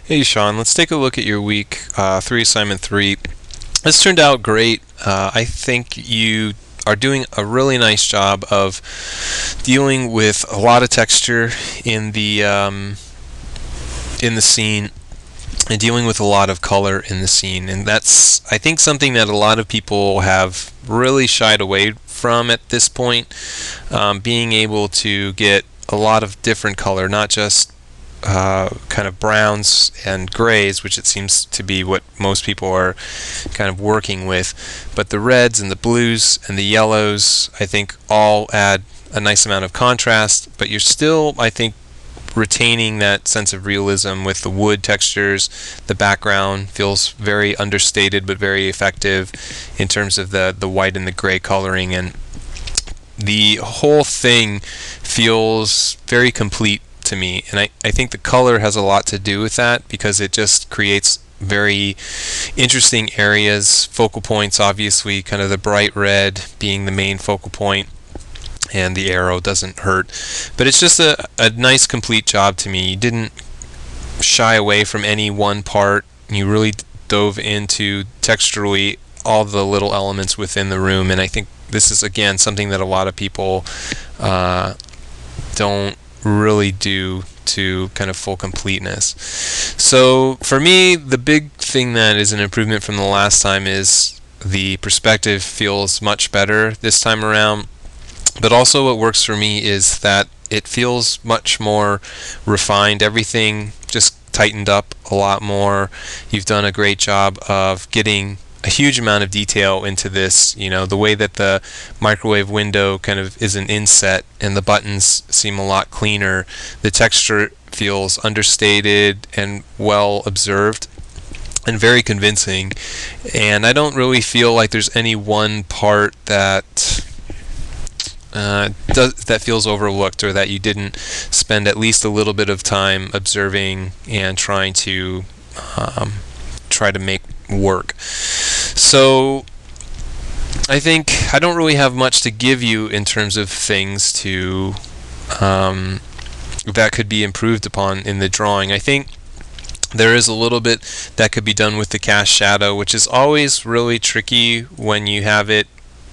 Hey Sean, let's take a look at your week 3 assignment 3. This turned out great. I think you are doing a really nice job of dealing with a lot of texture in the scene and dealing with a lot of color in the scene. And that's, I think, something that a lot of people have really shied away from at this point. Being able to get a lot of different color, not just kind of browns and grays, which it seems to be what most people are kind of working with, but the reds and the blues and the yellows, I think, all add a nice amount of contrast, but you're still, I think, retaining that sense of realism with the wood textures. The background feels very understated but very effective in terms of the white and the gray coloring, and the whole thing feels very complete to me. And I think the color has a lot to do with that, because it just creates very interesting areas, focal points, obviously, kind of the bright red being the main focal point, and the arrow doesn't hurt. But it's just a nice complete job to me. You didn't shy away from any one part. You really dove into texturally all the little elements within the room, and I think this is, again, something that a lot of people don't really do to kind of full completeness. So for me, the big thing that is an improvement from the last time is the perspective feels much better this time around. But also what works for me is that it feels much more refined. Everything just tightened up a lot more. You've done a great job of getting a huge amount of detail into this. You know, the way that the microwave window kind of is an inset and the buttons seem a lot cleaner. The texture feels understated and well observed and very convincing. And I don't really feel like there's any one part that that feels overlooked, or that you didn't spend at least a little bit of time observing and trying to make work. So I think I don't really have much to give you in terms of things to that could be improved upon in the drawing. I think there is a little bit that could be done with the cast shadow, which is always really tricky when you have it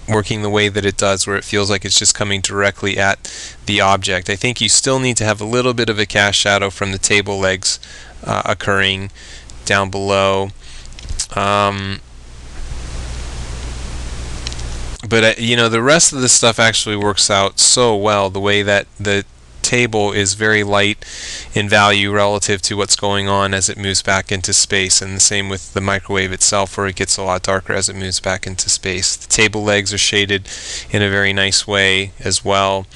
working the way that it does, where it feels like it's just coming directly at the object. I think you still need to have a little bit of a cast shadow from the table legs occurring down below. But you know, the rest of the stuff actually works out so well. The way that the table is very light in value relative to what's going on as it moves back into space, and the same with the microwave itself, where it gets a lot darker as it moves back into space. The table legs are shaded in a very nice way as well.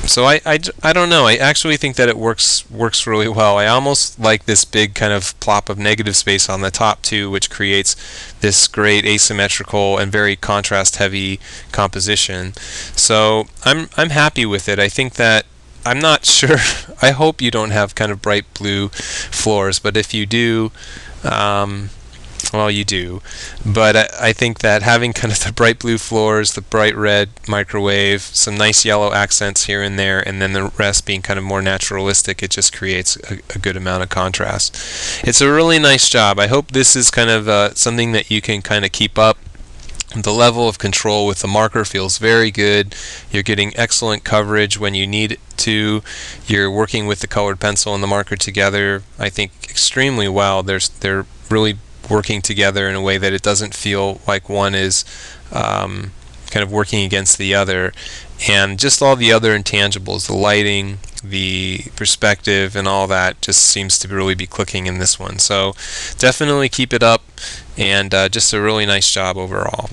So I don't know. I actually think that it works really well. I almost like this big kind of plop of negative space on the top too, which creates this great asymmetrical and very contrast heavy composition. So I'm happy with it. I think that, I'm not sure, I hope you don't have kind of bright blue floors, but if you do, well, you do. But I think that having kind of the bright blue floors, the bright red microwave, some nice yellow accents here and there, and then the rest being kind of more naturalistic, it just creates a good amount of contrast. It's a really nice job. I hope this is kind of something that you can kind of keep up. The level of control with the marker feels very good. You're getting excellent coverage when you need it to. You're working with the colored pencil and the marker together, I think, extremely well. They're really working together in a way that it doesn't feel like one is kind of working against the other. And just all the other intangibles, the lighting, the perspective, and all that just seems to really be clicking in this one. So definitely keep it up, and just a really nice job overall.